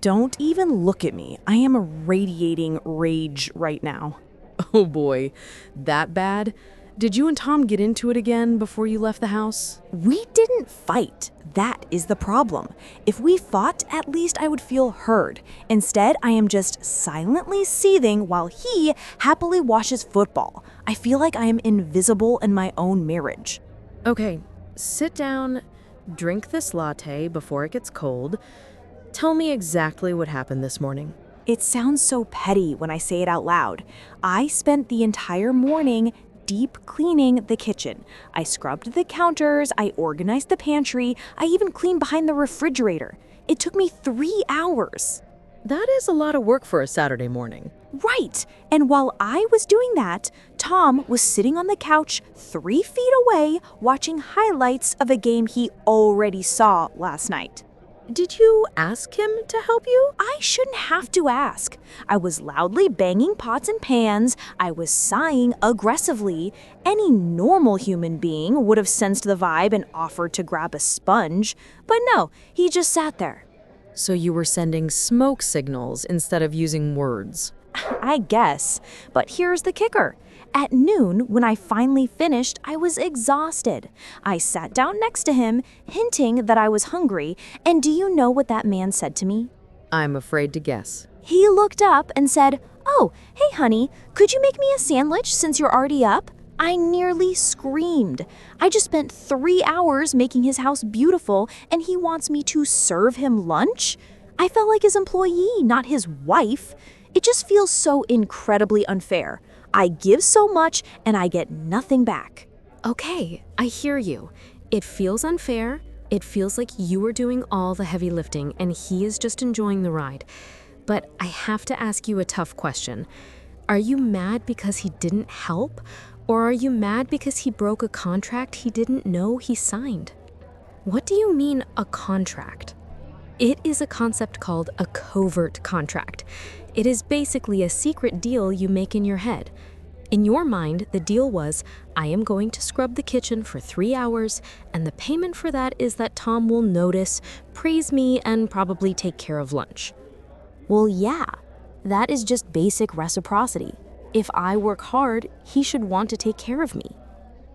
Don't even look at me. I am radiating rage right now. Oh boy, that bad? Did you and Tom get into it again before you left the house? We didn't fight. That is the problem. If we fought, at least I would feel heard. Instead, I am just silently seething while he happily watches football. I feel like I am invisible in my own marriage. Okay, sit down, drink this latte before it gets cold. Tell me exactly what happened this morning. It sounds so petty when I say it out loud. I spent the entire morning deep cleaning the kitchen. I scrubbed the counters, I organized the pantry, I even cleaned behind the refrigerator. It took me 3 hours. That is a lot of work for a Saturday morning. Right. And while I was doing that, Tom was sitting on the couch 3 feet away watching highlights of a game he already saw last night. Did you ask him to help you? I shouldn't have to ask. I was loudly banging pots and pans. I was sighing aggressively. Any normal human being would have sensed the vibe and offered to grab a sponge. But no, he just sat there. So you were sending smoke signals instead of using words. I guess. But here's the kicker. At noon, when I finally finished, I was exhausted. I sat down next to him, hinting that I was hungry, and do you know what that man said to me? I'm afraid to guess. He looked up and said, "Oh, hey honey, could you make me a sandwich since you're already up?" I nearly screamed. I just spent 3 hours making his house beautiful, and he wants me to serve him lunch? I felt like his employee, not his wife. It just feels so incredibly unfair. I give so much and I get nothing back. Okay, I hear you. It feels unfair. It feels like you are doing all the heavy lifting and he is just enjoying the ride. But I have to ask you a tough question. Are you mad because he didn't help? Or are you mad because he broke a contract he didn't know he signed? What do you mean, a contract? It is a concept called a covert contract. It is basically a secret deal you make in your head. In your mind, the deal was, I am going to scrub the kitchen for 3 hours, and the payment for that is that Tom will notice, praise me, and probably take care of lunch. Well, yeah, that is just basic reciprocity. If I work hard, he should want to take care of me.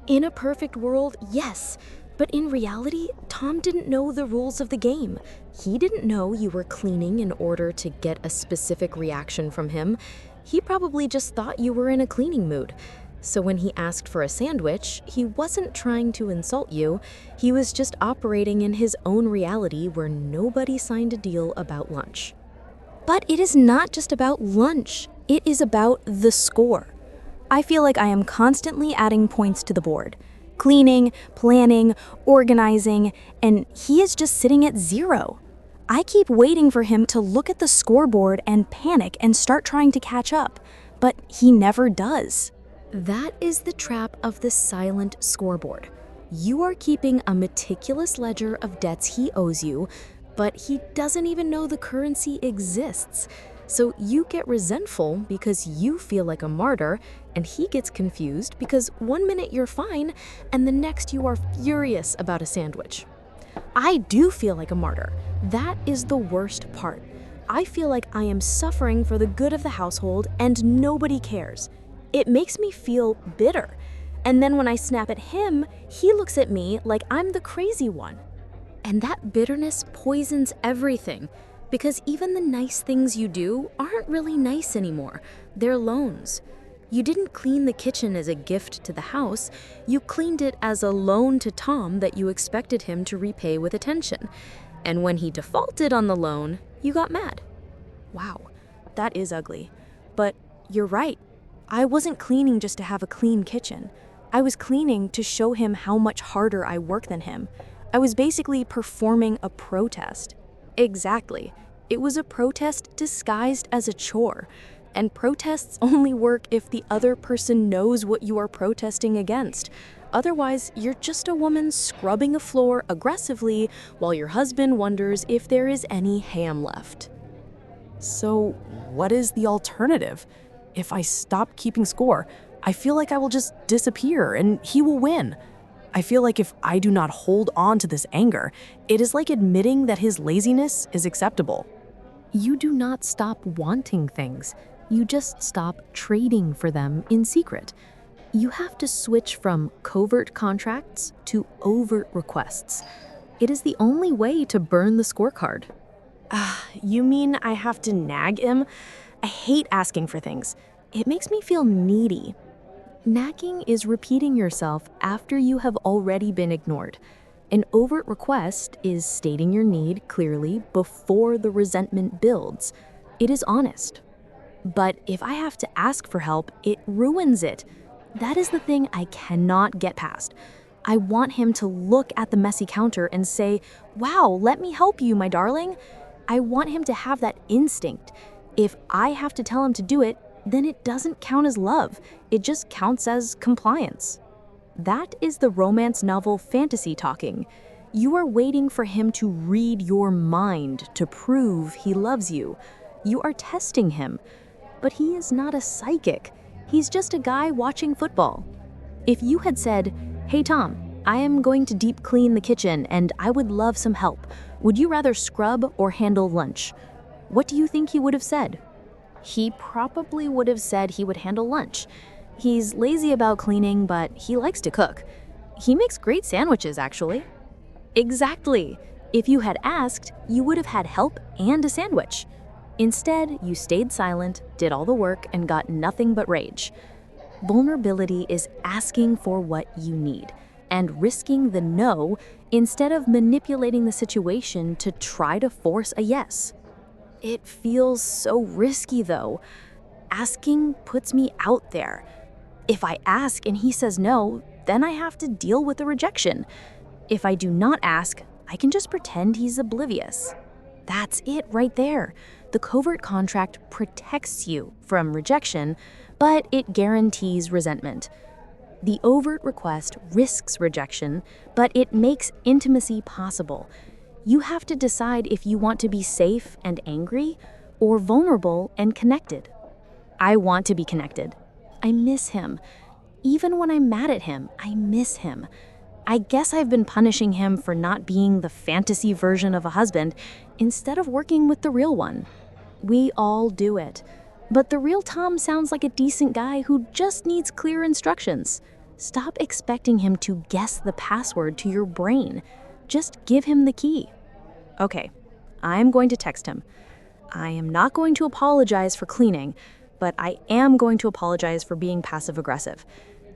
In a perfect world, yes. But in reality, Tom didn't know the rules of the game. He didn't know you were cleaning in order to get a specific reaction from him. He probably just thought you were in a cleaning mood. So when he asked for a sandwich, he wasn't trying to insult you. He was just operating in his own reality where nobody signed a deal about lunch. But it is not just about lunch. It is about the score. I feel like I am constantly adding points to the board. Cleaning, planning, organizing, and he is just sitting at 0. I keep waiting for him to look at the scoreboard and panic and start trying to catch up, but he never does. That is the trap of the silent scoreboard. You are keeping a meticulous ledger of debts he owes you, but he doesn't even know the currency exists. So you get resentful because you feel like a martyr, and he gets confused because one minute you're fine, and the next you are furious about a sandwich. I do feel like a martyr. That is the worst part. I feel like I am suffering for the good of the household, and nobody cares. It makes me feel bitter. And then when I snap at him, he looks at me like I'm the crazy one. And that bitterness poisons everything. Because even the nice things you do aren't really nice anymore. They're loans. You didn't clean the kitchen as a gift to the house. You cleaned it as a loan to Tom that you expected him to repay with attention. And when he defaulted on the loan, you got mad. Wow, that is ugly. But you're right. I wasn't cleaning just to have a clean kitchen. I was cleaning to show him how much harder I work than him. I was basically performing a protest. Exactly. It was a protest disguised as a chore. And protests only work if the other person knows what you are protesting against. Otherwise, you're just a woman scrubbing a floor aggressively while your husband wonders if there is any ham left. So, what is the alternative? If I stop keeping score, I feel like I will just disappear and he will win. I feel like if I do not hold on to this anger, it is like admitting that his laziness is acceptable. You do not stop wanting things. You just stop trading for them in secret. You have to switch from covert contracts to overt requests. It is the only way to burn the scorecard. You mean I have to nag him? I hate asking for things. It makes me feel needy. Nagging is repeating yourself after you have already been ignored. An overt request is stating your need clearly before the resentment builds. It is honest. But if I have to ask for help, it ruins it. That is the thing I cannot get past. I want him to look at the messy counter and say, "Wow, let me help you, my darling." I want him to have that instinct. If I have to tell him to do it, then it doesn't count as love. It just counts as compliance. That is the romance novel fantasy talking. You are waiting for him to read your mind to prove he loves you. You are testing him. But he is not a psychic. He's just a guy watching football. If you had said, "Hey Tom, I am going to deep clean the kitchen and I would love some help. Would you rather scrub or handle lunch?" What do you think he would have said? He probably would have said he would handle lunch. He's lazy about cleaning, but he likes to cook. He makes great sandwiches, actually. Exactly. If you had asked, you would have had help and a sandwich. Instead, you stayed silent, did all the work, and got nothing but rage. Vulnerability is asking for what you need and risking the no instead of manipulating the situation to try to force a yes. It feels so risky, though. Asking puts me out there. If I ask and he says no, then I have to deal with the rejection. If I do not ask, I can just pretend he's oblivious. That's it right there. The covert contract protects you from rejection, but it guarantees resentment. The overt request risks rejection, but it makes intimacy possible. You have to decide if you want to be safe and angry or vulnerable and connected. I want to be connected. I miss him. Even when I'm mad at him, I miss him. I guess I've been punishing him for not being the fantasy version of a husband instead of working with the real one. We all do it. But the real Tom sounds like a decent guy who just needs clear instructions. Stop expecting him to guess the password to your brain. Just give him the key. Okay, I'm going to text him. I am not going to apologize for cleaning, but I am going to apologize for being passive-aggressive.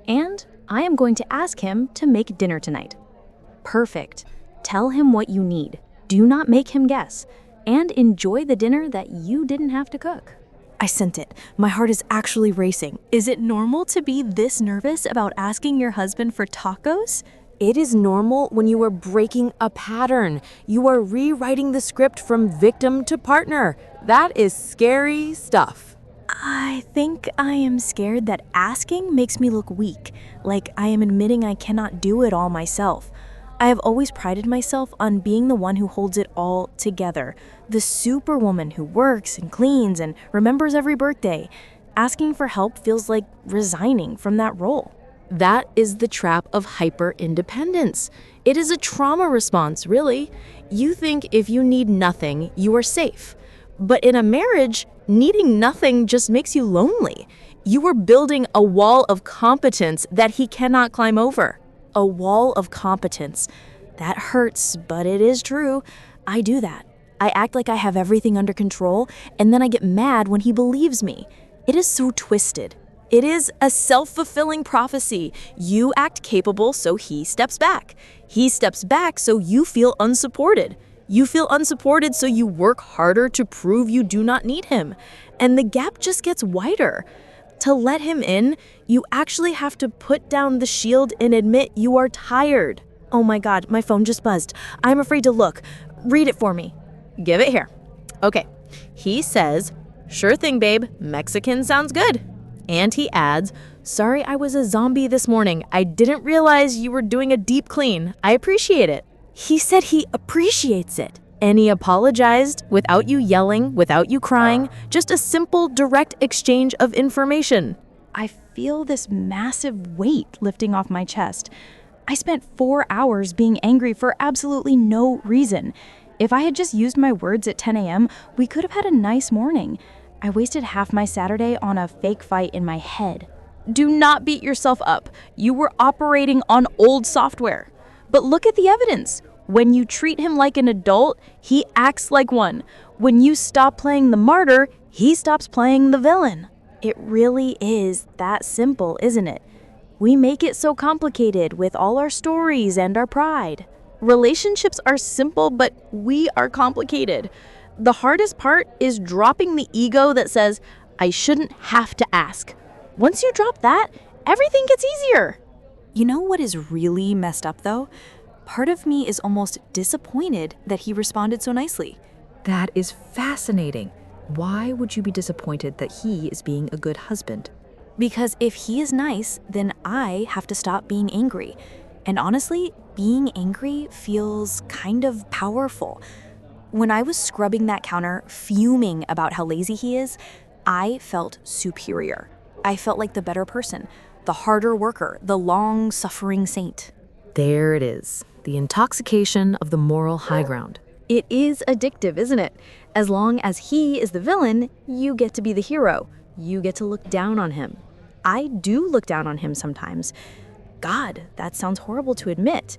And I am going to ask him to make dinner tonight. Perfect. Tell him what you need. Do not make him guess. And enjoy the dinner that you didn't have to cook. I sent it. My heart is actually racing. Is it normal to be this nervous about asking your husband for tacos? It is normal when you are breaking a pattern. You are rewriting the script from victim to partner. That is scary stuff. I think I am scared that asking makes me look weak, like I am admitting I cannot do it all myself. I have always prided myself on being the one who holds it all together, the superwoman who works and cleans and remembers every birthday. Asking for help feels like resigning from that role. That is the trap of hyper-independence. It is a trauma response, really. You think if you need nothing, you are safe. But in a marriage, needing nothing just makes you lonely. You are building a wall of competence that he cannot climb over. A wall of competence. That hurts, but it is true. I do that. I act like I have everything under control, and then I get mad when he believes me. It is so twisted. It is a self-fulfilling prophecy. You act capable, so he steps back. He steps back, so you feel unsupported. You feel unsupported, so you work harder to prove you do not need him. And the gap just gets wider. To let him in, you actually have to put down the shield and admit you are tired. Oh my God, my phone just buzzed. I'm afraid to look. Read it for me. Give it here. Okay. He says, "Sure thing, babe. Mexican sounds good." And he adds, "Sorry I was a zombie this morning. I didn't realize you were doing a deep clean. I appreciate it." He said he appreciates it. And he apologized without you yelling, without you crying, just a simple, direct exchange of information. I feel this massive weight lifting off my chest. I spent 4 hours being angry for absolutely no reason. If I had just used my words at 10 a.m., we could have had a nice morning. I wasted half my Saturday on a fake fight in my head. Do not beat yourself up. You were operating on old software. But look at the evidence. When you treat him like an adult, he acts like one. When you stop playing the martyr, he stops playing the villain. It really is that simple, isn't it? We make it so complicated with all our stories and our pride. Relationships are simple, but we are complicated. The hardest part is dropping the ego that says, I shouldn't have to ask. Once you drop that, everything gets easier. You know what is really messed up, though? Part of me is almost disappointed that he responded so nicely. That is fascinating. Why would you be disappointed that he is being a good husband? Because if he is nice, then I have to stop being angry. And honestly, being angry feels kind of powerful. When I was scrubbing that counter, fuming about how lazy he is, I felt superior. I felt like the better person, the harder worker, the long-suffering saint. There it is, the intoxication of the moral high ground. It is addictive, isn't it? As long as he is the villain, you get to be the hero. You get to look down on him. I do look down on him sometimes. God, that sounds horrible to admit.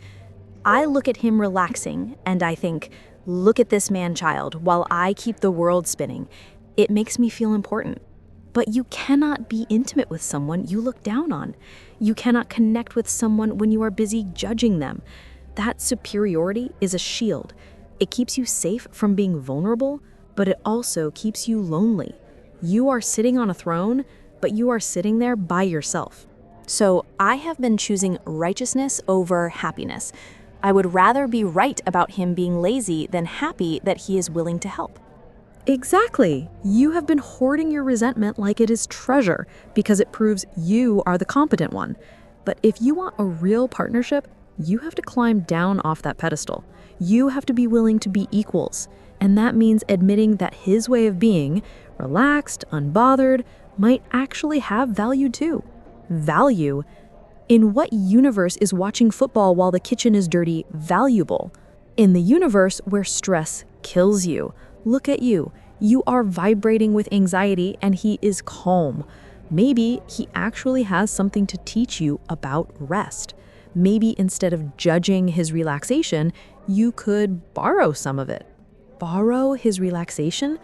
I look at him relaxing and I think, look at this man-child while I keep the world spinning. It makes me feel important. But you cannot be intimate with someone you look down on. You cannot connect with someone when you are busy judging them. That superiority is a shield. It keeps you safe from being vulnerable, but it also keeps you lonely. You are sitting on a throne, but you are sitting there by yourself. So I have been choosing righteousness over happiness. I would rather be right about him being lazy than happy that he is willing to help. Exactly. You have been hoarding your resentment like it is treasure because it proves you are the competent one. But if you want a real partnership, you have to climb down off that pedestal. You have to be willing to be equals. And that means admitting that his way of being, relaxed, unbothered, might actually have value too. Value? In what universe is watching football while the kitchen is dirty valuable? In the universe where stress kills you. Look at you. You are vibrating with anxiety and he is calm. Maybe he actually has something to teach you about rest. Maybe instead of judging his relaxation, you could borrow some of it. Borrow his relaxation?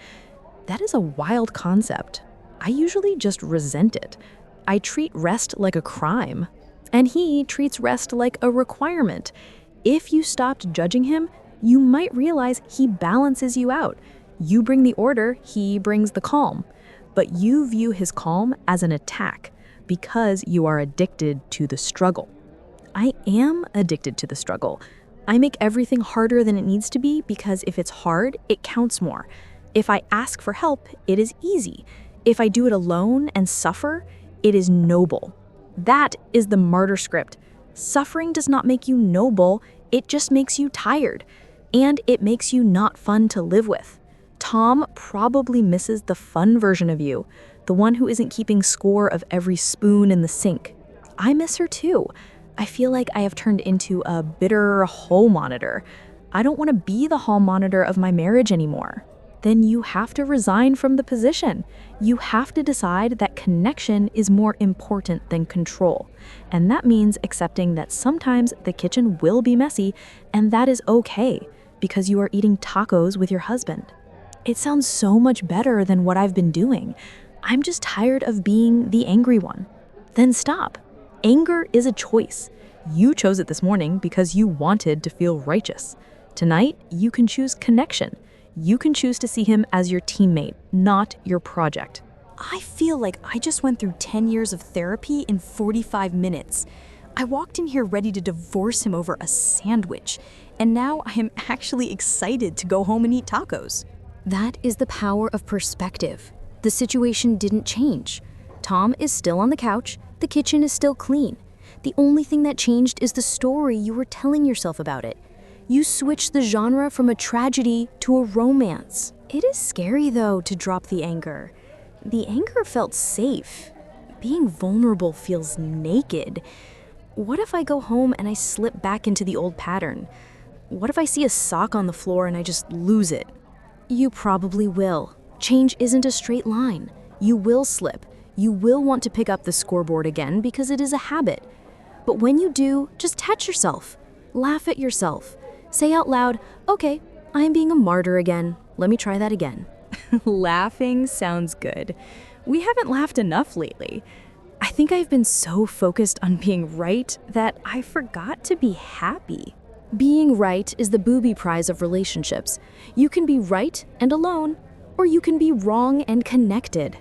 That is a wild concept. I usually just resent it. I treat rest like a crime, and he treats rest like a requirement. If you stopped judging him, you might realize he balances you out. You bring the order, he brings the calm. But you view his calm as an attack because you are addicted to the struggle. I am addicted to the struggle. I make everything harder than it needs to be because if it's hard, it counts more. If I ask for help, it is easy. If I do it alone and suffer, it is noble. That is the martyr script. Suffering does not make you noble, it just makes you tired. And it makes you not fun to live with. Tom probably misses the fun version of you, the one who isn't keeping score of every spoon in the sink. I miss her too. I feel like I have turned into a bitter hall monitor. I don't want to be the hall monitor of my marriage anymore. Then you have to resign from the position. You have to decide that connection is more important than control. And that means accepting that sometimes the kitchen will be messy, and that is okay, because you are eating tacos with your husband. It sounds so much better than what I've been doing. I'm just tired of being the angry one. Then stop. Anger is a choice. You chose it this morning because you wanted to feel righteous. Tonight, you can choose connection. You can choose to see him as your teammate, not your project. I feel like I just went through 10 years of therapy in 45 minutes. I walked in here ready to divorce him over a sandwich, and now I am actually excited to go home and eat tacos. That is the power of perspective. The situation didn't change. Tom is still on the couch, the kitchen is still clean. The only thing that changed is the story you were telling yourself about it. You switched the genre from a tragedy to a romance. It is scary, though, to drop the anger. The anger felt safe. Being vulnerable feels naked. What if I go home and I slip back into the old pattern? What if I see a sock on the floor and I just lose it? You probably will. Change isn't a straight line. You will slip. You will want to pick up the scoreboard again because it is a habit. But when you do, just touch yourself. Laugh at yourself. Say out loud, okay, I am being a martyr again. Let me try that again. Laughing sounds good. We haven't laughed enough lately. I think I've been so focused on being right that I forgot to be happy. Being right is the booby prize of relationships. You can be right and alone, or you can be wrong and connected.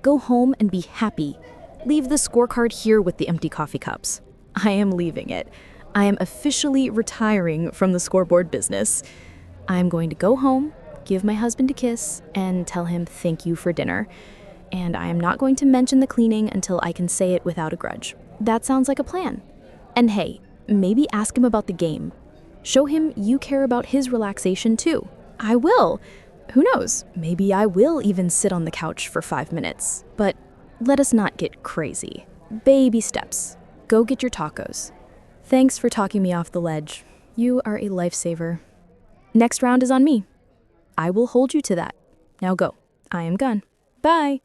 Go home and be happy. Leave the scorecard here with the empty coffee cups. I am leaving it. I am officially retiring from the scoreboard business. I'm going to go home, give my husband a kiss, and tell him thank you for dinner. And I am not going to mention the cleaning until I can say it without a grudge. That sounds like a plan. And hey, maybe ask him about the game. Show him you care about his relaxation too. I will. Who knows? Maybe I will even sit on the couch for 5 minutes. But let us not get crazy. Baby steps. Go get your tacos. Thanks for talking me off the ledge. You are a lifesaver. Next round is on me. I will hold you to that. Now go. I am gone. Bye.